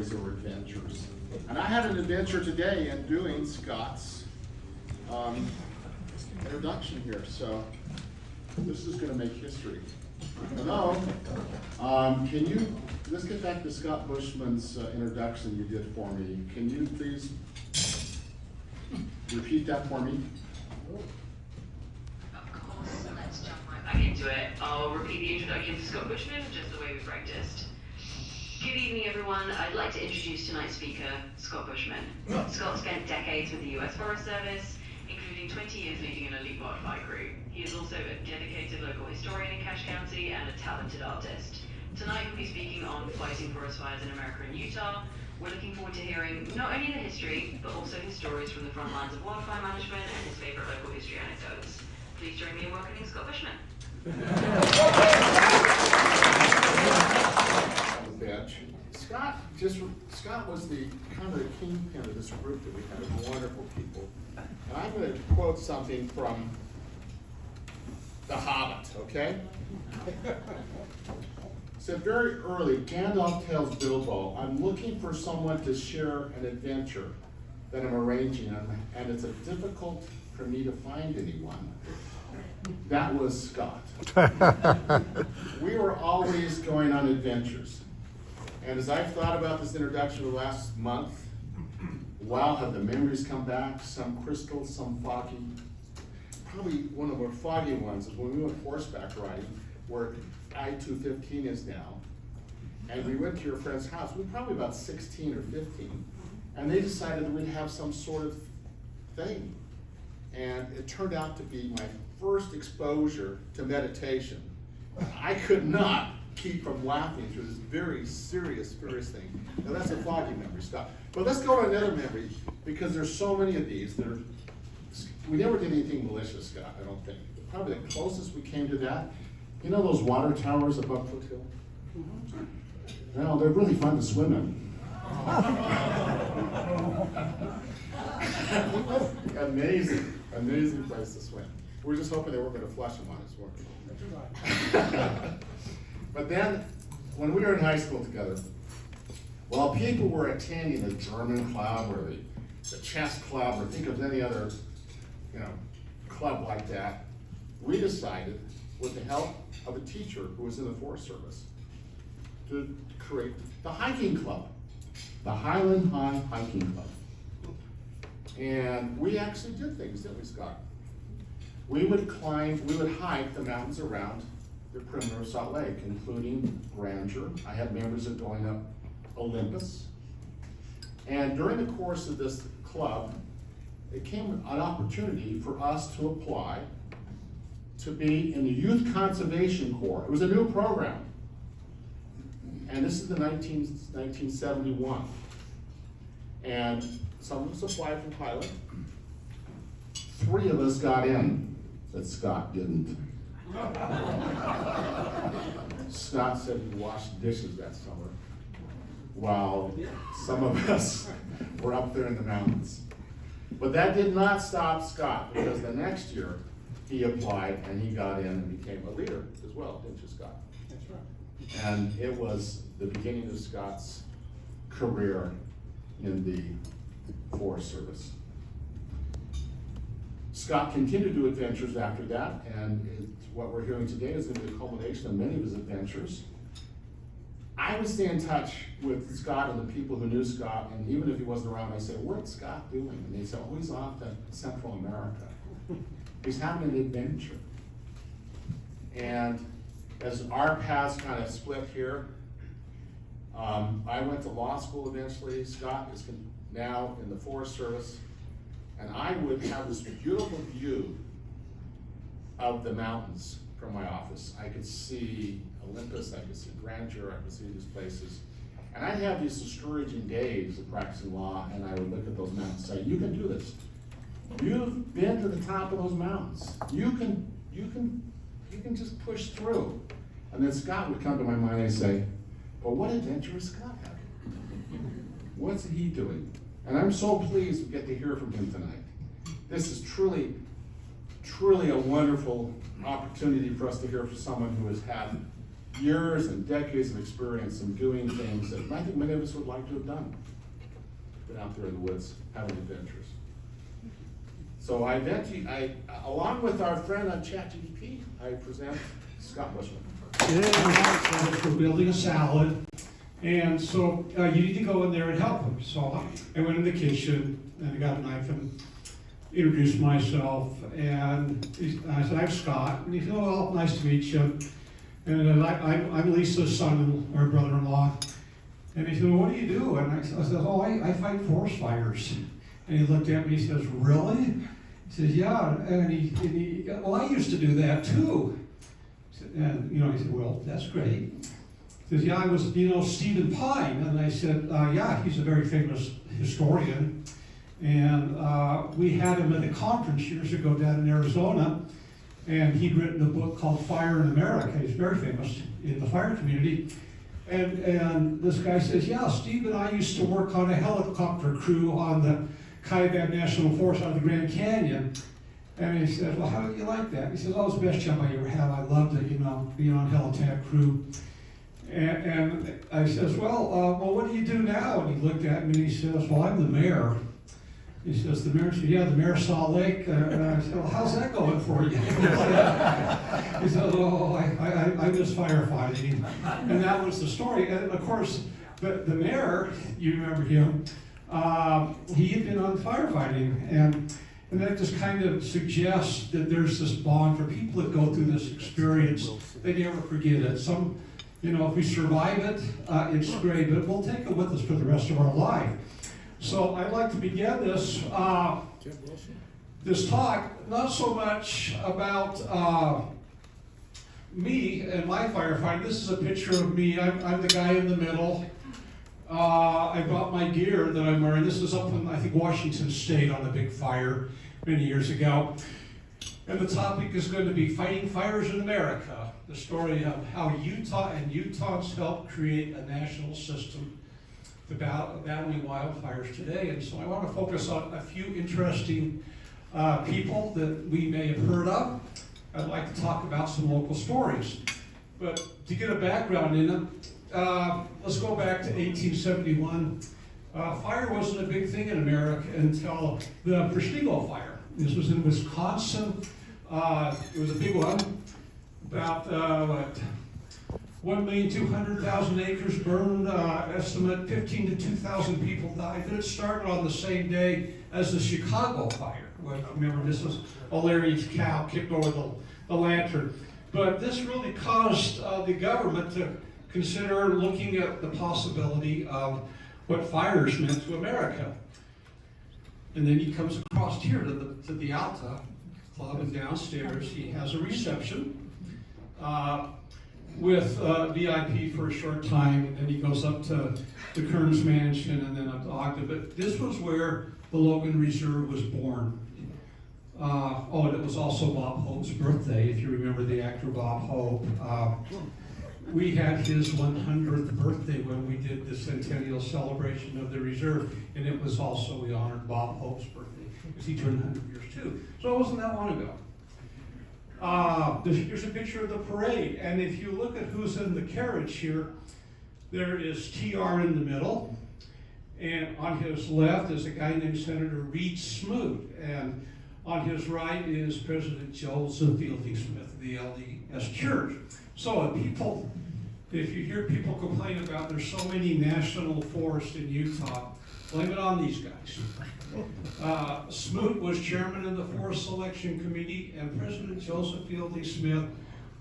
stories or adventures. And I had an adventure today in doing Scott's introduction here, so this is going to make history. Hello, let's get back to Scott Bushman's introduction you did for me. Can you please repeat that for me? Of course, let's jump right back into it. I'll repeat the introduction to Scott Bushman just the way we practiced. Good evening, everyone. I'd like to introduce tonight's speaker, Scott Bushman. Scott spent decades with the U.S. Forest Service, including 20 years leading an elite wildfire crew. He is also a dedicated local historian in Cache County and a talented artist. Tonight he'll be speaking on fighting forest fires in America and Utah. We're looking forward to hearing not only the history, but also his stories from the front lines of wildfire management and his favorite local history anecdotes. Please join me in welcoming Scott Bushman. Scott was the kind of the kingpin of this group that we had of wonderful people. And I'm going to quote something from The Hobbit, okay? So very early, Gandalf tells Bilbo, I'm looking for someone to share an adventure that I'm arranging, and it's difficult for me to find anyone. That was Scott. We were always going on adventures. And as I've thought about this introduction the last month, wow, have the memories come back, some crystal, some foggy. Probably one of our foggy ones is when we went horseback riding, where I-215 is now. And we went to your friend's house. We were probably about 16 or 15. And they decided that we'd have some sort of thing. And it turned out to be my first exposure to meditation. I could not keep from laughing through this very serious thing. Now that's a foggy memory, Scott. But let's go to another memory, because there's so many of these that are, we never did anything malicious, Scott, I don't think. Probably the closest we came to that, you know those water towers above Foothill? Well, they're really fun to swim in. Amazing place to swim. We were just hoping they weren't going to flush them on us, weren't we? But then, when we were in high school together, while people were attending the German club or the chess club, or think of any other, club like that, we decided, with the help of a teacher who was in the Forest Service, to create the hiking club, the Highland High Hiking Club. And we actually did things, didn't we, Scott? We would hike the mountains around the perimeter of Salt Lake, including Ranger. I had members of going up Olympus. And during the course of this club, it came an opportunity for us to apply to be in the Youth Conservation Corp. It was a new program. And this is the 1971. And some of us applied for pilot. 3 of us got in, but Scott didn't. Scott said he washed dishes that summer, while some of us were up there in the mountains. But that did not stop Scott, because the next year he applied and he got in and became a leader as well, didn't you, Scott? That's right. And it was the beginning of Scott's career in the Forest Service. Scott continued to do adventures after that, and what we're hearing today is going to be the culmination of many of his adventures. I would stay in touch with Scott and the people who knew Scott, and even if he wasn't around, I'd say, what's Scott doing? And they'd say, oh, he's off to Central America. He's having an adventure. And as our paths kind of split here, I went to law school eventually. Scott is now in the Forest Service. And I would have this beautiful view of the mountains from my office. I could see Olympus, I could see Grandeur, I could see these places. And I'd have these discouraging days of practicing law, and I would look at those mountains and say, you can do this. You've been to the top of those mountains. You can just push through. And then Scott would come to my mind and say, well, what adventure is Scott having? What's he doing? And I'm so pleased we get to hear from him tonight. This is truly a wonderful opportunity for us to hear from someone who has had years and decades of experience in doing things that I think many of us would like to have done. Been out there in the woods, having adventures. So along with our friend on ChatGPT, I present Scott Bushman. For building a salad, and so you need to go in there and help him. So I went in the kitchen and I got a knife and introduced myself, and I said, "I'm Scott," and he said, "Oh, well, nice to meet you." And I'm Lisa's son or brother-in-law. And he said, "Well, what do you do?" And I said, "Oh, I fight forest fires." And he looked at me, he says, "Really?" He says, "Yeah." And he "Well, I used to do that too." And, he said, "Well, that's great." He says, "Yeah, I was, Stephen Pine." And I said, "Yeah, he's a very famous historian." And we had him at a conference years ago down in Arizona. And he'd written a book called Fire in America. He's very famous in the fire community. And this guy says, "Yeah, Steve and I used to work on a helicopter crew on the Uinta National Forest out of the Grand Canyon." And he says, "Well, how did you like that?" He says, "Oh, it was the best job I ever had. I loved it, being on Helitab crew." And I says, well, what do you do now?" And he looked at me and he says, "Well, I'm the mayor." He says, "The mayor?" He said, "Yeah, the mayor of Salt Lake." And I said, "Well, how's that going for you?" He said, "Oh, I miss firefighting." And that was the story. And of course, the mayor, you remember him, he had been on firefighting. And that just kind of suggests that there's this bond for people that go through this experience. They never forget it. If we survive it, it's great, but we'll take it with us for the rest of our life. So I'd like to begin this talk, not so much about me and my firefighting. This is a picture of me. I'm the guy in the middle. I brought my gear that I'm wearing. This is up in, I think, Washington State on a big fire many years ago. And the topic is going to be Fighting Fires in America, the story of how Utah and Utahns helped create a national system to battling wildfires today. And so I want to focus on a few interesting people that we may have heard of. I'd like to talk about some local stories. But to get a background in it, let's go back to 1871. Fire wasn't a big thing in America until the Prestigo fire. This was in Wisconsin. It was a big one. About 1,200,000 acres burned. Estimate 15 to 2,000 people died. And it started on the same day as the Chicago fire. Remember, this was O'Leary's cow kicked over the lantern. But this really caused the government to consider looking at the possibility of what fires meant to America. And then he comes across here to the Alta club, and downstairs he has a reception with VIP for a short time, and then he goes up to the Kearns Mansion and then up to Ogden. But this was where the Logan Reserve was born. And it was also Bob Hope's birthday, if you remember the actor Bob Hope. We had his 100th birthday when we did the centennial celebration of the reserve, and it was also, we honored Bob Hope's birthday, because he turned 100 years too. So it wasn't that long ago. Here's a picture of the parade, and if you look at who's in the carriage here, there is TR in the middle, and on his left is a guy named Senator Reed Smoot, and on his right is President Joseph Fielding Smith of the LDS Church. So if you hear people complain about there's so many national forests in Utah, blame it on these guys. Smoot was chairman of the Forest Selection Committee, and President Joseph Fielding Smith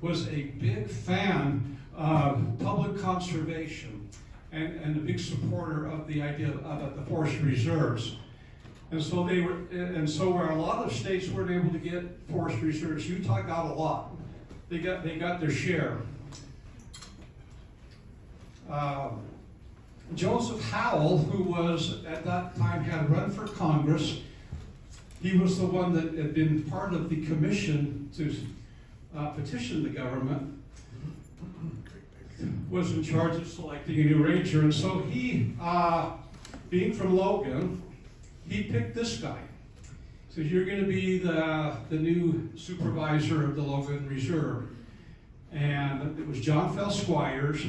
was a big fan of public conservation and a big supporter of the idea of the forest reserves. And so where a lot of states weren't able to get forest reserves, Utah got a lot. They got their share. Joseph Howell, who was at that time had run for Congress, he was the one that had been part of the commission to petition the government, was in charge of selecting a new ranger. And so he, being from Logan, he picked this guy. So you're going to be the new supervisor of the Logan Reserve. And it was John Fell Squires,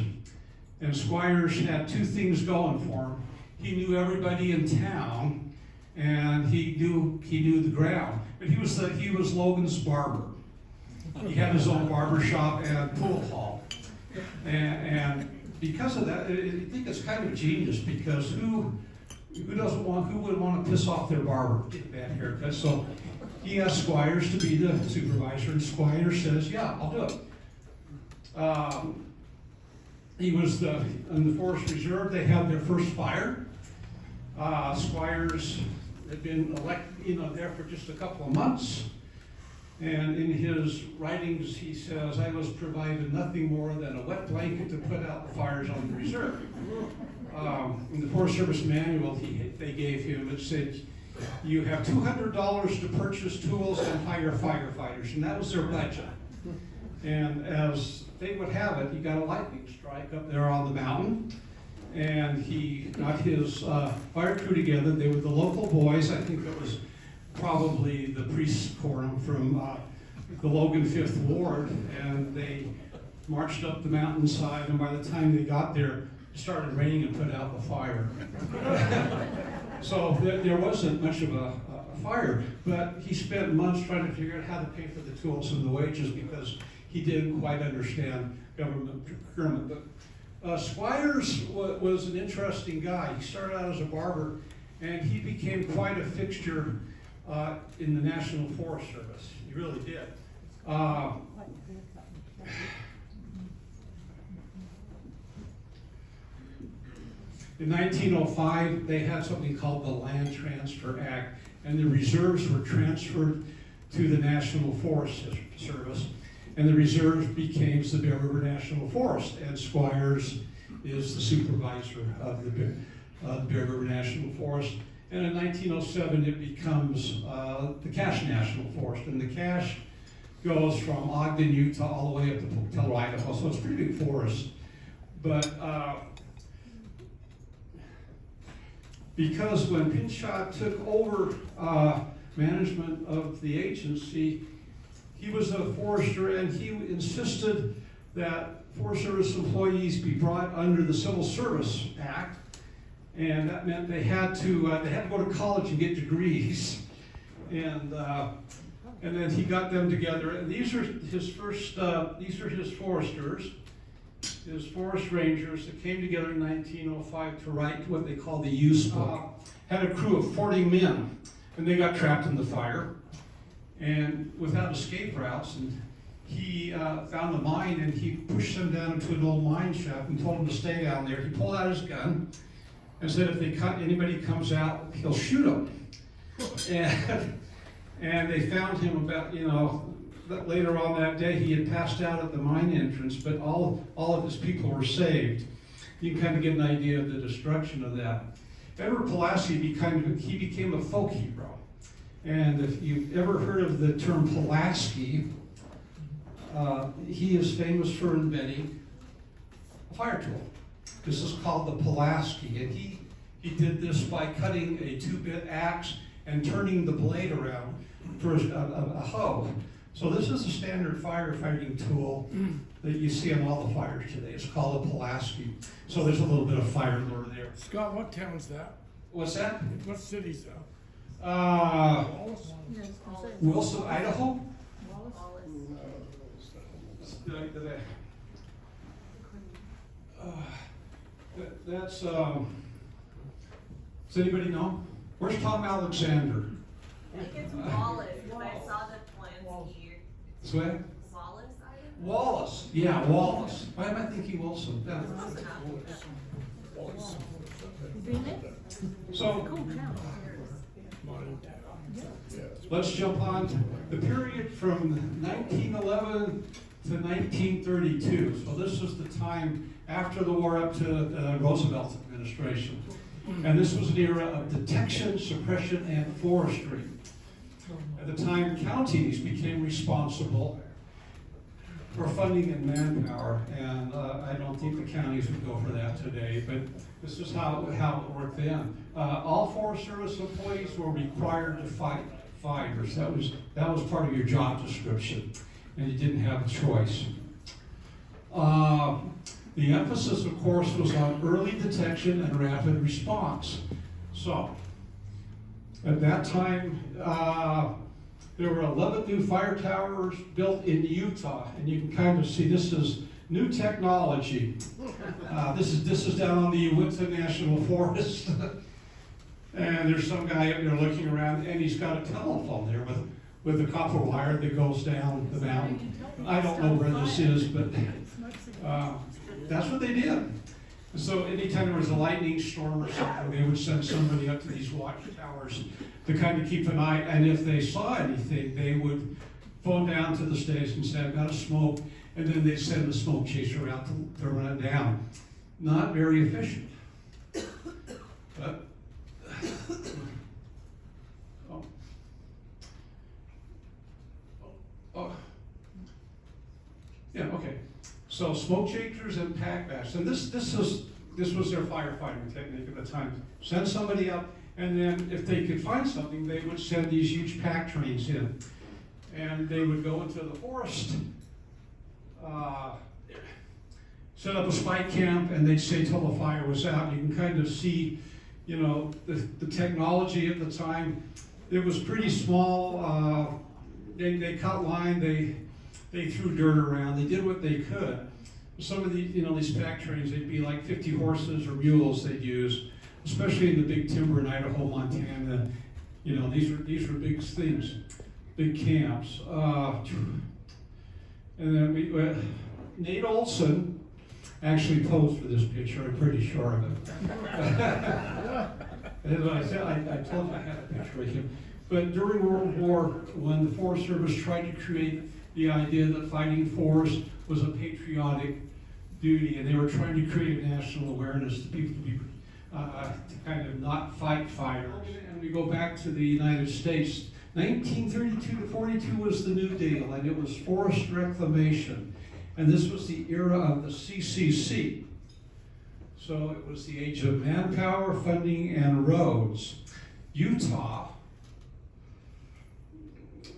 and Squires had two things going for him. He knew everybody in town, and he knew the ground. But he was Logan's barber. He had his own barber shop and pool hall, and because of that, I think it's kind of genius, because who would want to piss off their barber, get a bad haircut? So he asked Squires to be the supervisor, and Squires says, "Yeah, I'll do it." He was in the Forest Reserve. They had their first fire. Squires had been elected, there for just a couple of months. And in his writings, he says, "I was provided nothing more than a wet blanket to put out the fires on the reserve." In the Forest Service manual they gave him, it said, "You have $200 to purchase tools and hire firefighters," and that was their budget. And as they would have it, he got a lightning strike up there on the mountain, and he got his fire crew together. They were the local boys. I think it was probably the priest quorum from the Logan 5th Ward, and they marched up the mountainside, and by the time they got there, it started raining and put out the fire. So there wasn't much of a fire, but he spent months trying to figure out how to pay for the tools and the wages, because he didn't quite understand government procurement. But Squires was an interesting guy. He started out as a barber, and he became quite a fixture in the National Forest Service. He really did. In 1905, they had something called the Land Transfer Act, and the reserves were transferred to the National Forest Service, and the reserve became the Bear River National Forest, and Squires is the supervisor of the Bear River National Forest. And in 1907, it becomes the Cache National Forest, and the Cache goes from Ogden, Utah, all the way up to Pocatello, Idaho, so it's a pretty big forest. But because when Pinchot took over management of the agency, he was a forester, and he insisted that Forest Service employees be brought under the Civil Service Act, and that meant they had to go to college and get degrees, and then he got them together. And these are his foresters, his forest rangers that came together in 1905 to write what they call the Use Book. Had a crew of 40 men, and they got trapped in the fire and without escape routes. And he found a mine, and he pushed them down into an old mine shaft and told them to stay down there. He pulled out his gun and said, if anybody comes out, he'll shoot them. And they found him about, later on that day, he had passed out at the mine entrance, but all of his people were saved. You can kind of get an idea of the destruction of that. Edward Pulaski became a folk hero. And if you've ever heard of the term Pulaski, he is famous for inventing a fire tool. This is called the Pulaski, and he did this by cutting a 2-bit axe and turning the blade around for a hoe. So this is a standard firefighting tool that you see on all the fires today. It's called a Pulaski. So there's a little bit of fire lore there. Scott, what town's that? What's that? What city's that? Wilson, Idaho? That's, does anybody know? Where's Tom Alexander? I think it's Wallace, but I saw the plans here. Sweat? Wallace, I don't know. Wallace. Yeah, Wallace. Why am I thinking Wilson? Yeah. So, let's jump on to the period from 1911 to 1932. So this is the time after the war up to the Roosevelt administration. And this was an era of detection, suppression, and forestry. At the time, counties became responsible for funding and manpower, and I don't think the counties would go for that today, but this is how it worked then. All Forest Service employees were required to fight fires. That was part of your job description, and you didn't have a choice. The emphasis, of course, was on early detection and rapid response. So, at that time, there were 11 new fire towers built in Utah, and you can kind of see this is new technology. This is down on the Uinta National Forest. And there's some guy up there looking around, and he's got a telephone there with a copper wire that goes down the mountain. I don't know where this is, but that's what they did. So anytime there was a lightning storm or something, they would send somebody up to these watchtowers to kind of keep an eye, and if they saw anything, they would phone down to the station and say, I've got a smoke, and then they'd send the smoke chaser out to run it down. Not very efficient. But, yeah, okay. So smoke chasers and pack bags, and this was their firefighting technique at the time. Send somebody up, and then if they could find something, they would send these huge pack trains in, and they would go into the forest, set up a spike camp, and they'd stay till the fire was out. You can kind of see, you know, the technology at the time. It was pretty small. They cut line. They threw dirt around. They did what they could. Some of these, you know, these pack trains, they'd be like 50 horses or mules they'd use, especially in the big timber in Idaho, Montana. You know, these were big things, big camps. And then Nate Olson actually posed for this picture. I'm pretty sure of it. As I said, I told you I had a picture of him. But during World War, when the Forest Service tried to create the idea that fighting forests was a patriotic duty, and they were trying to create a national awareness to people to kind of not fight fires. And we go back to the United States. 1932 to 42 was the New Deal, and it was forest reclamation. And this was the era of the CCC. So it was the age of manpower, funding, and roads. Utah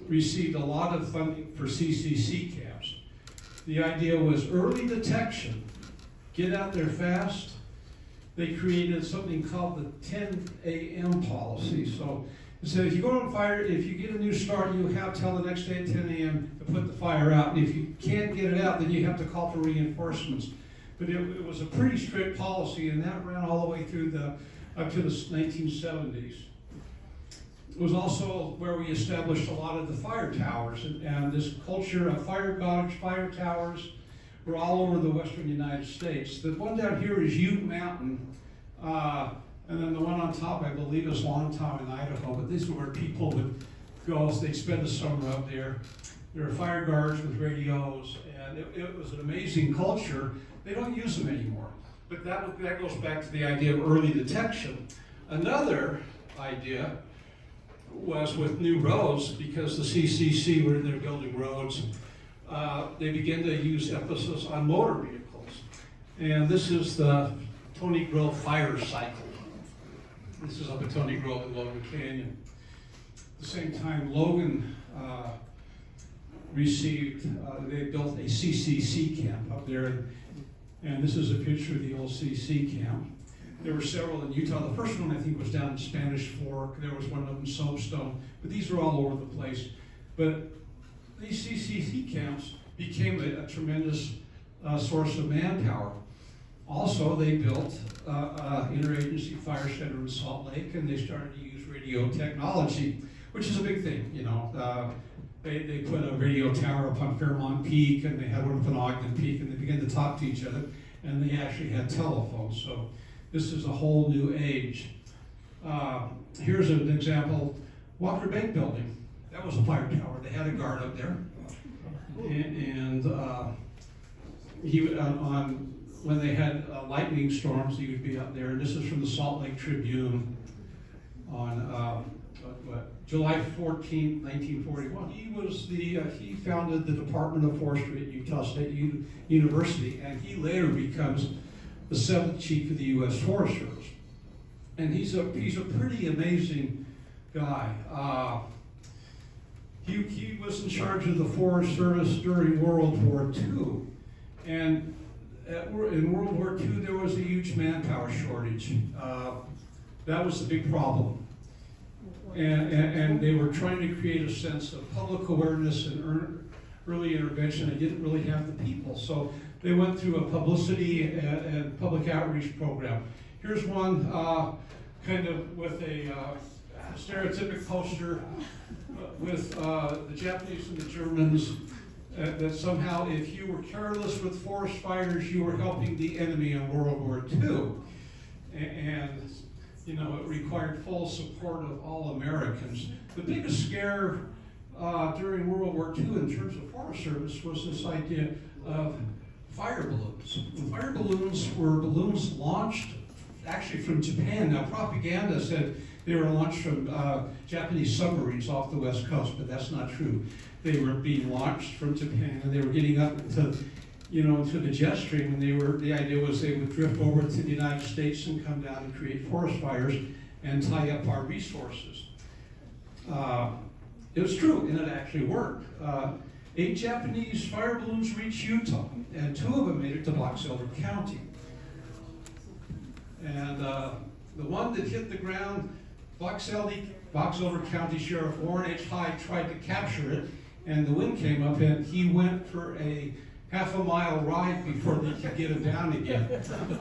received a lot of funding for CCC camps. The idea was early detection, get out there fast. They created something called the 10 a.m. policy. So it said if you go on fire, if you get a new start, you have till the next day at 10 a.m. to put the fire out. And if you can't get it out, then you have to call for reinforcements. But it was a pretty strict policy, and that ran all the way through up to the 1970s. It was also where we established a lot of the fire towers, and this culture of fire towers were all over the western United States. The one down here is Ute Mountain, and then the one on top, I believe, is Longtown in Idaho. But these were where people would go, so they'd spend the summer up there. There were fire guards with radios, and it was an amazing culture. They don't use them anymore, but that goes back to the idea of early detection. Another idea was with new roads, because the CCC were in there building roads, they began to use emphasis on motor vehicles. And this is the Tony Grove fire cycle. This is up at Tony Grove in Logan Canyon. At the same time, Logan they built a CCC camp up there, and this is a picture of the old CC camp. There were several in Utah. The first one, I think, was down in Spanish Fork. There was one up in Soapstone, but these were all over the place. But these CCC camps became a tremendous source of manpower. Also, they built an interagency fire center in Salt Lake, and they started to use radio technology, which is a big thing, you know. They put a radio tower up on Fairmont Peak, and they had one up on Ogden Peak, and they began to talk to each other, and they actually had telephones. So this is a whole new age. Here's an example, Walker Bank Building. That was a fire tower. They had a guard up there. And when they had lightning storms, he would be up there. And this is from the Salt Lake Tribune on July 14, 1941. He founded the Department of Forestry at Utah State University, and he later becomes the 7th chief of the U.S. Forest Service. And he's a pretty amazing guy. He was in charge of the Forest Service during World War II, And in World War II, there was a huge manpower shortage. That was the big problem. And they were trying to create a sense of public awareness and early intervention. They didn't really have the people. So they went through a publicity and public outreach program. Here's one kind of with a stereotypic poster with the Japanese and the Germans, that somehow if you were careless with forest fires, you were helping the enemy in World War II. And you know, it required full support of all Americans. The biggest scare during World War II in terms of Forest Service was this idea of fire balloons. And fire balloons were balloons launched actually from Japan. Now, propaganda said they were launched from Japanese submarines off the west coast, but that's not true. They were being launched from Japan, and they were getting up to, you know, into the jet stream, and the idea was they would drift over to the United States and come down and create forest fires and tie up our resources. It was true, and it actually worked. 8 Japanese fire balloons reached Utah, and 2 of them made it to Box Elder County. And the one that hit the ground, Box Elder County Sheriff Warren H. Hyde tried to capture it, and the wind came up, and he went for a half-a-mile ride before they could get him down again.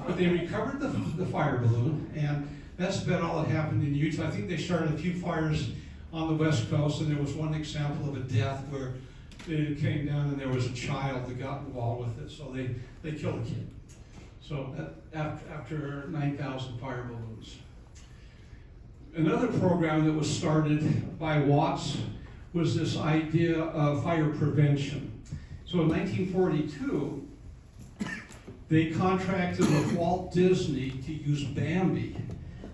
But they recovered the fire balloon, and that's about all that happened in Utah. I think they started a few fires on the west coast, and there was one example of a death where it came down and there was a child that got involved with it, so they killed a kid. So after 9,000 fire balloons. Another program that was started by Watts was this idea of fire prevention. So in 1942, they contracted with Walt Disney to use Bambi.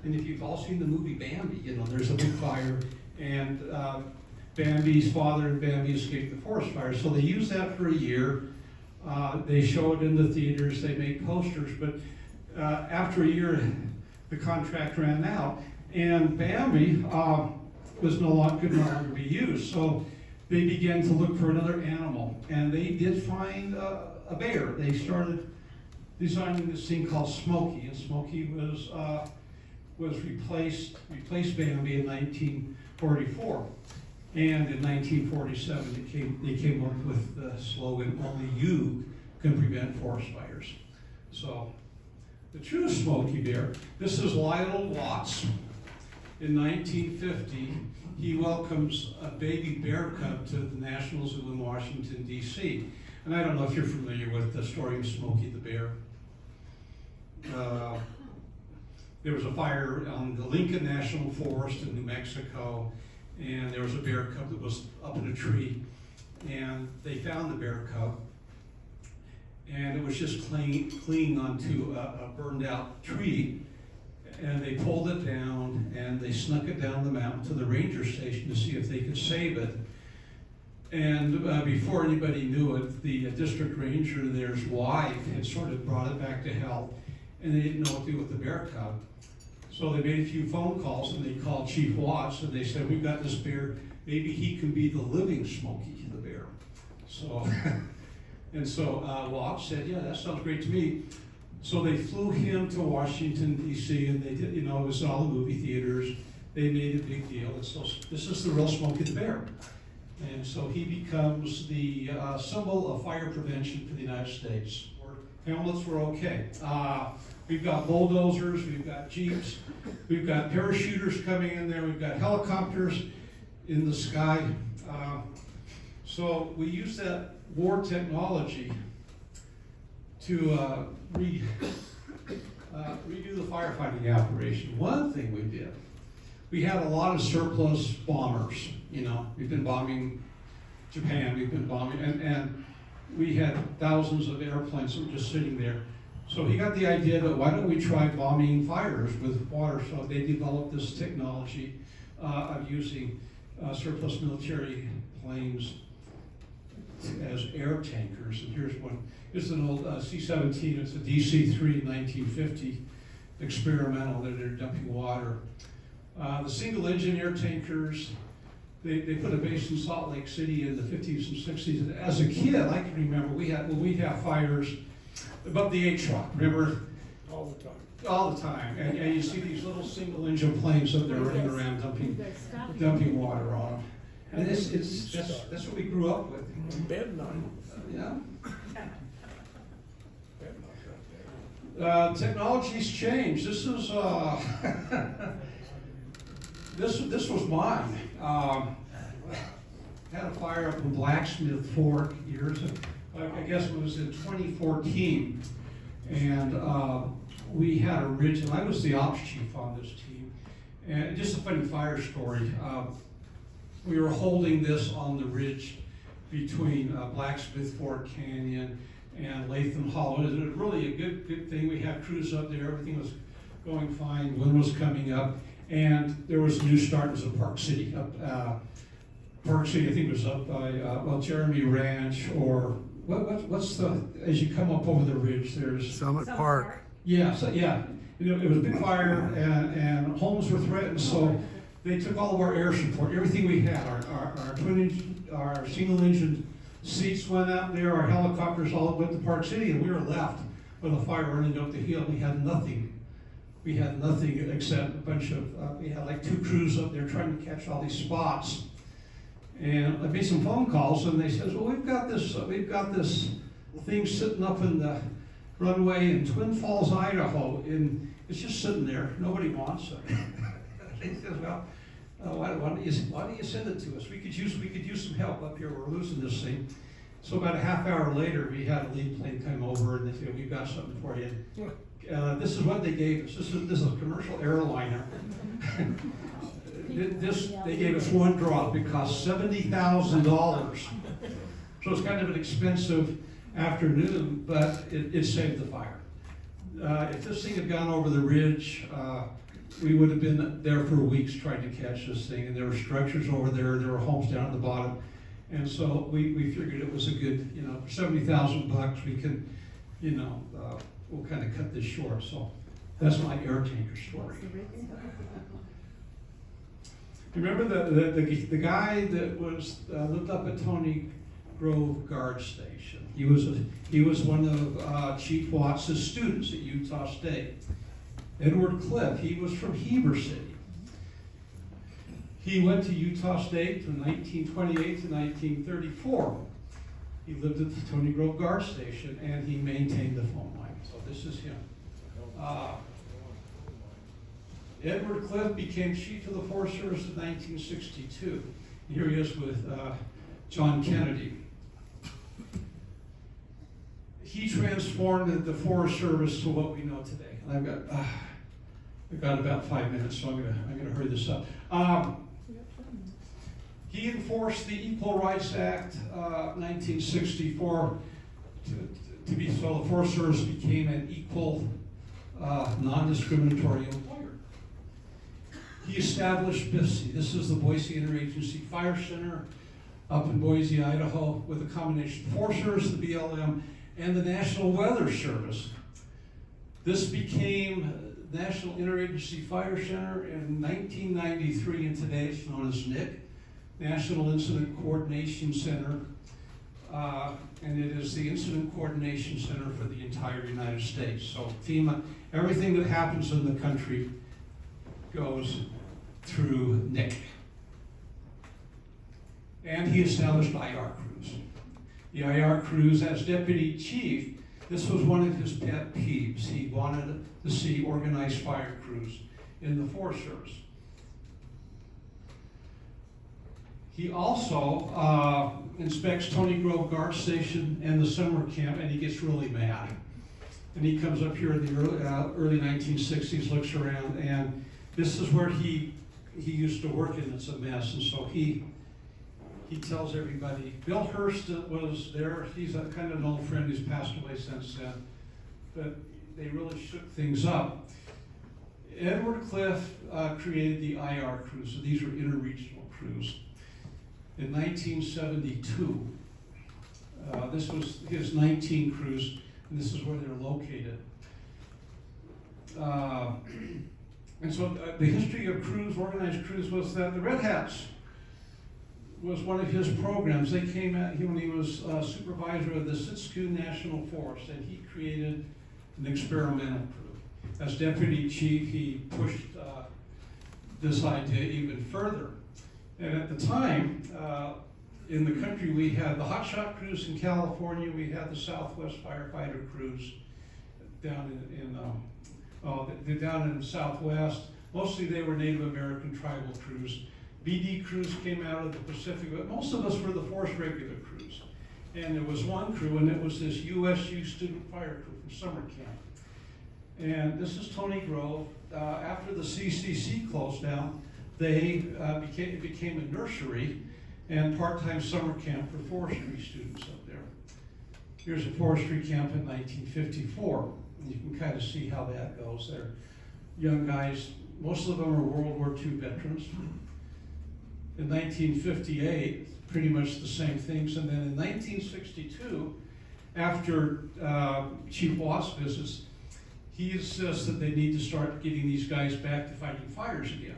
And if you've all seen the movie Bambi, you know, there's a big fire, and Bambi's father and Bambi escaped the forest fire. So they used that for a year. They show it in the theaters, they make posters, but after a year, the contract ran out, and Bambi could no longer be used. So they began to look for another animal, and they did find a bear. They started designing this thing called Smokey, and Smokey was replaced Bambi in 1944. And in 1947, they came up with the slogan, "Only you can prevent forest fires." So, the true Smokey Bear, this is Lionel Watts. In 1950, he welcomes a baby bear cub to the National Zoo in Washington, D.C. And I don't know if you're familiar with the story of Smokey the Bear. There was a fire on the Lincoln National Forest in New Mexico, and there was a bear cub that was up in a tree, and they found the bear cub, and it was just clinging onto a burned out tree, and they pulled it down, and they snuck it down the mountain to the ranger station to see if they could save it. And before anybody knew it, the district ranger, there's wife, had sort of brought it back to health, and they didn't know what to do with the bear cub. So they made a few phone calls, and they called Chief Watts, and they said, "We've got this bear, maybe he can be the living Smokey the Bear." So, and so Watts said, "Yeah, that sounds great to me." So they flew him to Washington, D.C., and they did, you know, it was in all the movie theaters. They made a big deal. And so this is the real Smokey the Bear. And so he becomes the symbol of fire prevention for the United States, where helmets were okay. We've got bulldozers, we've got Jeeps, we've got parachuters coming in there, we've got helicopters in the sky. So we use that war technology to redo the firefighting operation. One thing we did, we had a lot of surplus bombers. You know, we've been bombing Japan, we've been bombing, and we had thousands of airplanes that were just sitting there. So he got the idea that why don't we try bombing fires with water? So they developed this technology of using surplus military planes as air tankers. And here's one. This is an old C-17. It's a DC-3 1950 experimental that they're dumping water. The single engine air tankers, They put a base in Salt Lake City in the 50s and 60s. And as a kid, I can remember when we'd have fires above the H-Rock, remember? All the time. All the time. And you see these little single engine planes up there running around dumping water on them. And that's what we grew up with. Bed nut. Yeah. Bed nut right there. Technology's changed. This is this was mine. Had a fire up in Blacksmith Fork years ago. I guess it was in 2014, and we had a ridge, and I was the ops chief on this team. And just a funny fire story. We were holding this on the ridge between Blacksmith Fork Canyon and Latham Hollow. It was really a good thing. We had crews up there. Everything was going fine. Wind was coming up, and there was a new start. It was in Park City. Park City, I think, was up by Jeremy Ranch, or what's the, as you come up over the ridge, there's Summit Park. yeah, so yeah, it was a big fire, and homes were threatened, so they took all of our air support, everything we had, our single engine seats went out there, our helicopters all went to Park City, and we were left with a fire running up the hill. We had nothing. We had nothing except a bunch of, we had like 2 crews up there trying to catch all these spots. And I made some phone calls, and they said, well, we've got this thing sitting up in the runway in Twin Falls, Idaho, and it's just sitting there. Nobody wants it. They said, well, why don't you send it to us? We could use some help up here. We're losing this thing. So about a half hour later, we had a lead plane come over, and they said, we've got something for you. This is what they gave us. This is a commercial airliner. They gave us one drop. It cost $70,000. So it's kind of an expensive afternoon, but it saved the fire. If this thing had gone over the ridge, we would have been there for weeks trying to catch this thing. And there were structures over there. There were homes down at the bottom. And so we figured it was a good, for $70,000, we could, we'll kind of cut this short. So that's my air tanker story. Remember the guy that was lived up at Tony Grove Guard Station? He was one of Chief Watts' students at Utah State. Edward Cliff, he was from Heber City. He went to Utah State from 1928 to 1934. He lived at the Tony Grove Guard Station, and he maintained the phone line. So this is him. Edward Cliff became chief of the Forest Service in 1962. Here he is with John Kennedy. He transformed the Forest Service to what we know today. And I've got about 5 minutes, so I'm gonna hurry this up. He enforced the Equal Rights Act, 1964, so the Forest Service became an equal, non-discriminatory employer. He established BIFC. This is the Boise Interagency Fire Center up in Boise, Idaho, with a combination of Forest Service, the BLM, and the National Weather Service. This became National Interagency Fire Center in 1993, and today it's known as NIC, National Incident Coordination Center, and it is the Incident Coordination Center for the entire United States. So FEMA, everything that happens in the country goes through NIC. And he established IR crews. The IR crews, as deputy chief, this was one of his pet peeves. He wanted to see organized fire crews in the Forest Service. He also inspects Tony Grove Guard Station and the summer camp, and he gets really mad. And he comes up here in the early 1960s, looks around, and this is where he used to work, and it's a mess. And so he tells everybody. Bill Hurst was there. He's a kind of an old friend who's passed away since then. But they really shook things up. Edward Cliff created the IR crews. So these were interregional crews. In 1972, this was his 19 crews, and this is where they're located. And so the history of crews, organized crews, was that the Red Hats was one of his programs. They came out when he was supervisor of the Wasatch National Forest, and he created an experimental crew. As deputy chief, he pushed this idea even further. And at the time, in the country, we had the Hotshot crews in California. We had the Southwest firefighter crews down down in the Southwest. Mostly they were Native American tribal crews. BD crews came out of the Pacific, but most of us were the Forest regular crews. And there was one crew, and it was this USU student fire crew from summer camp. And this is Tony Grove. After the CCC closed down, they became a nursery and part-time summer camp for forestry students up there. Here's a forestry camp in 1954. And you can kind of see how that goes. They're young guys. Most of them are World War II veterans. In 1958, pretty much the same things. And then in 1962, after Chief Watt's visits, he insists that they need to start getting these guys back to fighting fires again.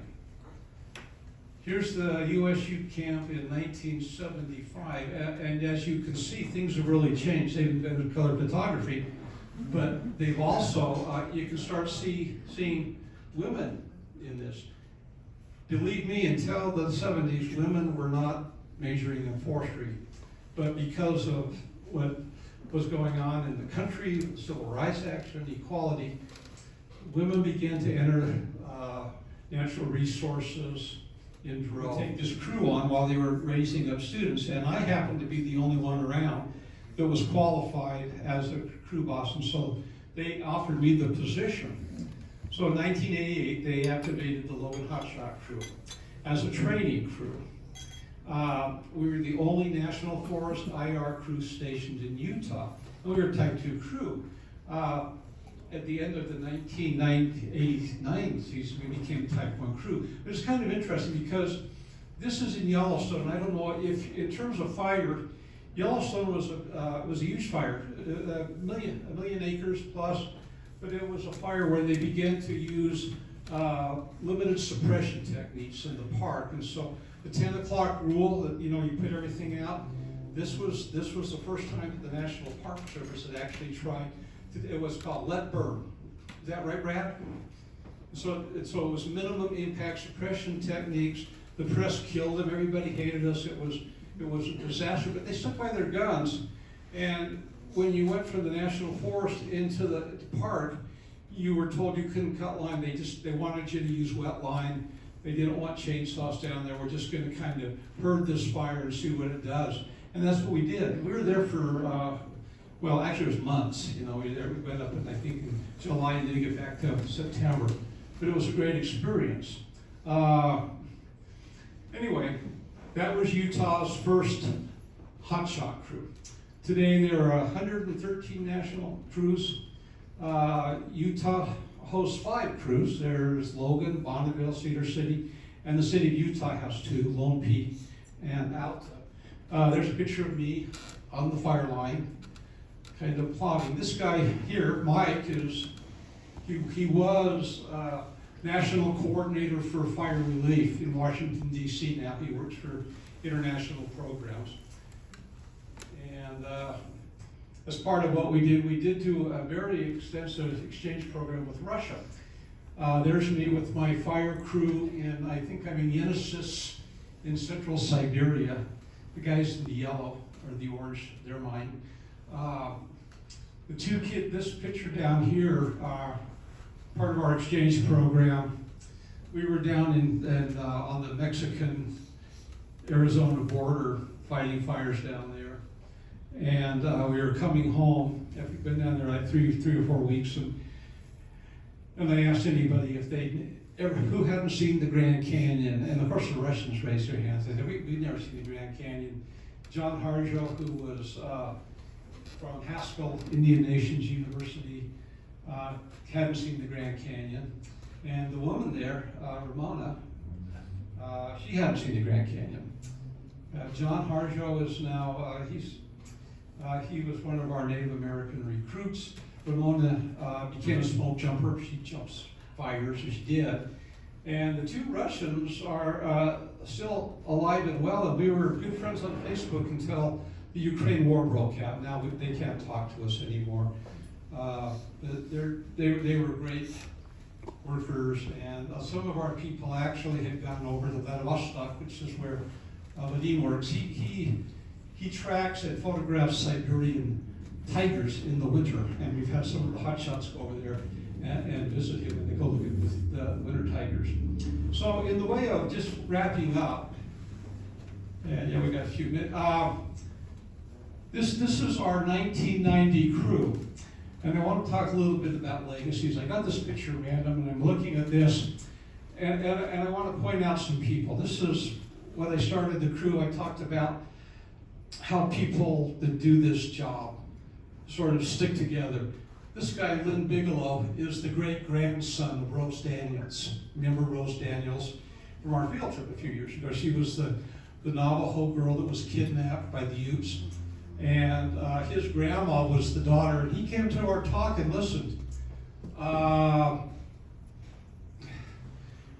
Here's the USU camp in 1975, and as you can see, things have really changed. They've invented color photography, but they've also, you can start seeing women in this. Believe me, until the 70s, women were not majoring in forestry, but because of what was going on in the country, the Civil Rights Action, equality, women began to enter natural resources in droves. Take this crew on while they were raising up students, and I happened to be the only one around that was qualified as a crew boss, and so they offered me the position. So in 1988, they activated the Logan Hotshot crew as a training crew. We were the only National Forest IR crew stationed in Utah. And we were a Type 2 crew. At the end of the 1989 season, we became a Type 1 crew. It was kind of interesting because this is in Yellowstone. I don't know if, in terms of fire, Yellowstone was a huge fire, a million acres plus, but it was a fire where they began to use limited suppression techniques in the park. And so the 10 o'clock rule, that you put everything out, this was the first time that the National Park Service had actually tried to, it was called let burn. Is that right, Brad? So it was minimum impact suppression techniques. The press killed them, everybody hated us, it was a disaster, but they stuck by their guns. And when you went from the National Forest into the park, you were told you couldn't cut line. They wanted you to use wet line. They didn't want chainsaws down there. We're just going to kind of herd this fire and see what it does. And that's what we did. We were there for, well, actually it was months. We went up in, I think, in July and didn't get back to September. But it was a great experience. Anyway, that was Utah's first hotshot crew. Today there are 113 national crews. Utah hosts 5 crews. There's Logan, Bonneville, Cedar City, and the city of Utah has 2, Lone Peak and Alta. There's a picture of me on the fire line, kind of plodding. This guy here, Mike, he was national coordinator for fire relief in Washington, D.C. Now he works for international programs. And as part of what we did do a very extensive exchange program with Russia. There's me with my fire crew in, I think I'm in Yenisei in central Siberia. The guys in the yellow or the orange, they're mine. The 2 kids, this picture down here, part of our exchange program. We were down on the Mexican-Arizona border fighting fires down there. And we were coming home. We've been down there like three or 4 weeks, and I asked anybody if who hadn't seen the Grand Canyon, and of course the Russians raised their hands. They said, we've never seen the Grand Canyon. John Harjo, who was from Haskell Indian Nations University, hadn't seen the Grand Canyon. And the woman there, Ramona, she hadn't seen the Grand Canyon. John Harjo is now, he was one of our Native American recruits. Ramona became a smoke jumper. She jumps fires, as she did. And the two Russians are still alive and well, and we were good friends on Facebook until the Ukraine war broke out. Now they can't talk to us anymore. But they were great workers, and some of our people actually had gone over to Vladivostok, which is where Vadim works. He tracks and photographs Siberian tigers in the winter, and we've had some of the hotshots go over there and visit him, and they go look at the winter tigers. So in the way of just wrapping up, and yeah, we got a few minutes. This is our 1990 crew, and I want to talk a little bit about legacies. I got this picture random, and I'm looking at this, and I want to point out some people. This is when I started the crew. I talked about how people that do this job sort of stick together. This guy, Lynn Bigelow, is the great-grandson of Rose Daniels. Remember Rose Daniels from our field trip a few years ago? She was the Navajo girl that was kidnapped by the Utes. And his grandma was the daughter, and he came to our talk and listened.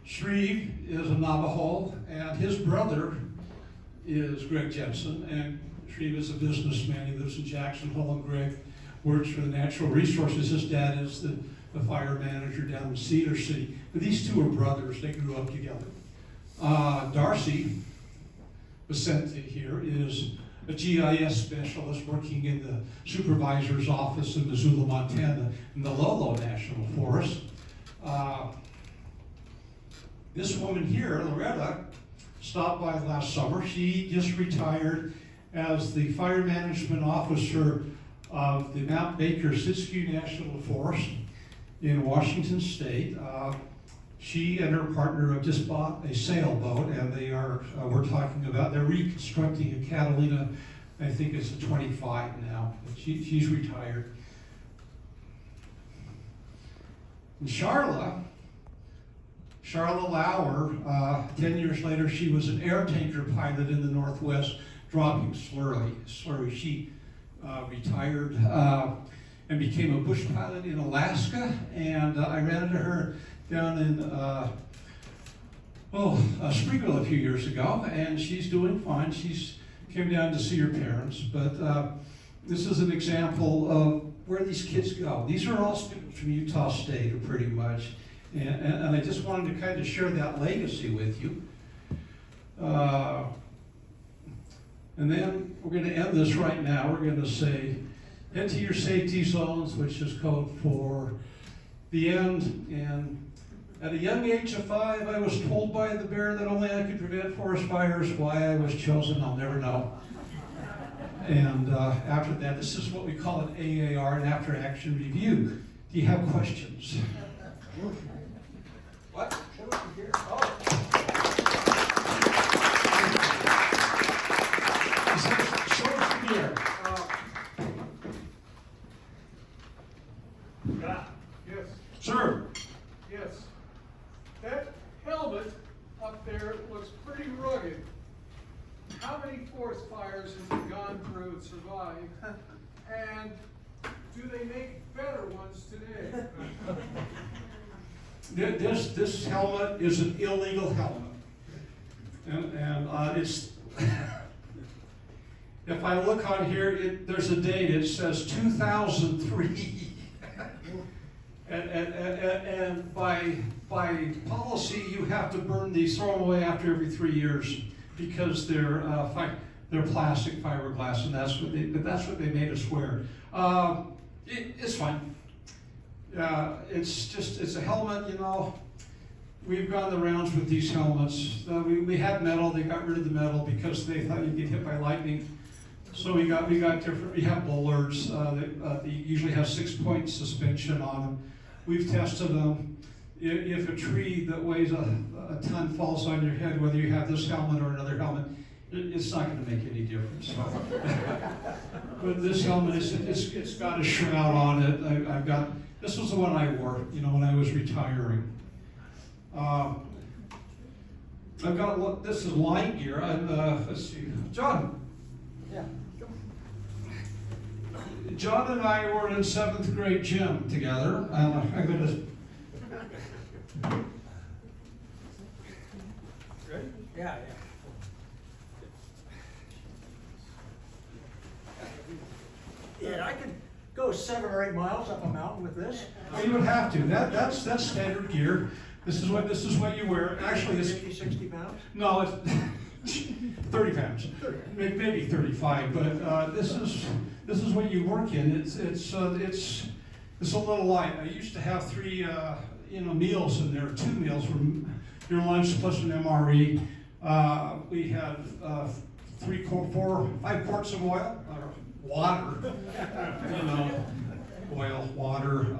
Shreve is a Navajo, and his brother is Greg Jensen, and Shreve is a businessman. He lives in Jackson Hole, and Greg works for the Natural Resources. His dad is the fire manager down in Cedar City. But these two are brothers. They grew up together. Darcy Vicente here is a GIS specialist working in the supervisor's office in Missoula, Montana, in the Lolo National Forest. This woman here, Loretta, stopped by last summer. She just retired as the fire management officer of the Mount Baker-Siskiyou National Forest in Washington State. She and her partner have just bought a sailboat, and they are, we're talking about, they're reconstructing a Catalina, I think it's a 25 now, but she's retired. And Charla Lauer, 10 years later, she was an air tanker pilot in the Northwest, dropping slurry. She retired and became a bush pilot in Alaska, and I ran into her down in Springville a few years ago, and she's doing fine. She's came down to see her parents, but this is an example of where these kids go. These are all students from Utah State, pretty much, and I just wanted to kind of share that legacy with you. And then we're going to end this right now. We're going to say, head to your safety zones, which is code for the end. And at a young age of 5, I was told by the bear that only I could prevent forest fires. Why I was chosen, I'll never know. And after that, this is what we call an AAR, an after-action review. Do you have questions? What? Show it here. Oh. Here. Yes. Sir. Yes. That helmet up there looks pretty rugged. How many forest fires have you gone through and survived? And do they make better ones today? This helmet is an illegal helmet. And it's... If I look on here, there's a date, it says 2003. and by policy, you have to burn these, throw them away after every 3 years because they're plastic fiberglass, and that's what they made us wear. It's fine. It's a helmet, you know. We've gone the rounds with these helmets. We had metal, they got rid of the metal because they thought you'd get hit by lightning. So we got different, we have bollards that usually have 6-point suspension on them. We've tested them. If a tree that weighs a ton falls on your head, whether you have this helmet or another helmet, it's not going to make any difference. But this helmet, it's got a shroud on it. This was the one I wore, you know, when I was retiring. This is line gear. Let's see, John. Yeah. John and I were in 7th grade gym together. Ready? Yeah, Yeah, I could go 7 or 8 miles up a mountain with this. Well, you would have to. That's standard gear. This is what you wear. Actually, it's 50, 60 pounds? no, it's 30 pounds, maybe 35. But this is what you work in. It's a little light. I used to have 3 meals in there. 2 meals were your lunch plus an MRE. We had 5 quarts of oil, water. Oil, water.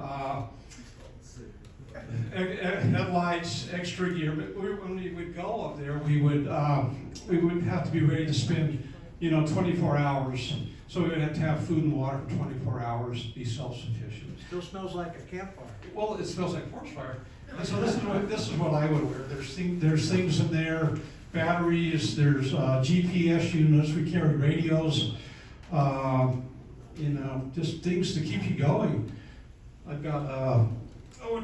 Headlights, extra gear. But when we would go up there, we would have to be ready to spend 24 hours. So we would have to have food and water for 24 hours, be self-sufficient. Still smells like a campfire. Well, it smells like forest fire. And so this is what I would wear. There's things in there, batteries. There's GPS units. We carry radios. Just things to keep you going. I've got a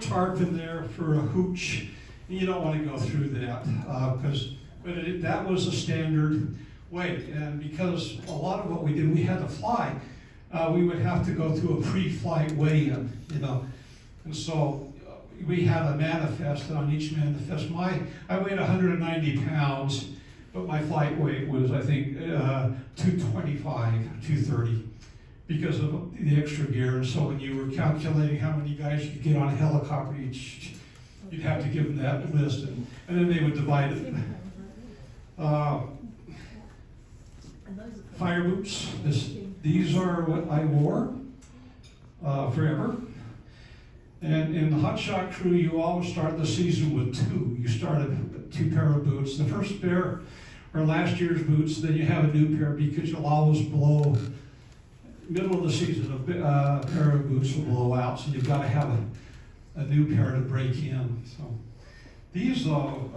tarp in there for a hooch. You don't want to go through that that was a standard weight. And because a lot of what we did, we had to fly. We would have to go through a pre-flight weigh-in, and so we had a manifest. And on each manifest, I weighed 190 pounds, but my flight weight was, I think, 225, 230. Because of the extra gear. And so when you were calculating how many guys you could get on a helicopter each, you'd have to give them that list, and then they would divide it. Fire boots. These are what I wore forever. And in the Hotshot crew, you always start the season with 2. You started with 2 pair of boots. The first pair are last year's boots. Then you have a new pair because you'll always blow. Middle of the season, a pair of boots will blow out, so you've got to have a new pair to break in. So these, though,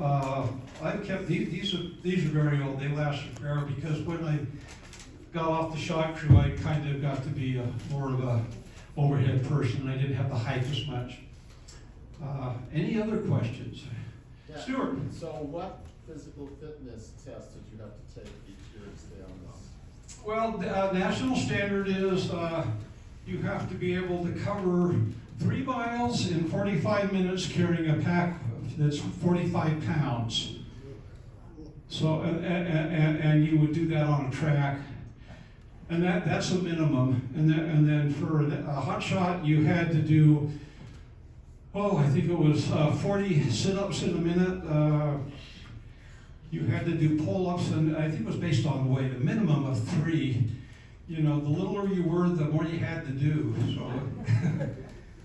I've kept these are very old. They lasted forever because when I got off the shot crew, I kind of got to be more of a overhead person. I didn't have to hike as much. Any other questions, Yeah. Stuart? So what physical fitness test did you have to take each year to stay on this? Well, the national standard is you have to be able to cover 3 miles in 45 minutes carrying a pack that's 45 pounds. So, and you would do that on a track, and that's a minimum. And then for a hot shot, you had to do, I think it was 40 sit-ups in a minute. You had to do pull-ups, and I think it was based on weight, a minimum of 3. The littler you were, the more you had to do. So,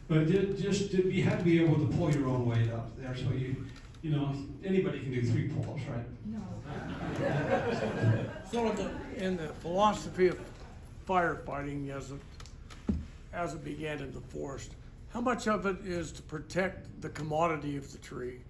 but you had to be able to pull your own weight up there. So anybody can do 3 pull-ups, right? No. So in the philosophy of firefighting, as it began in the forest, how much of it is to protect the commodity of the tree?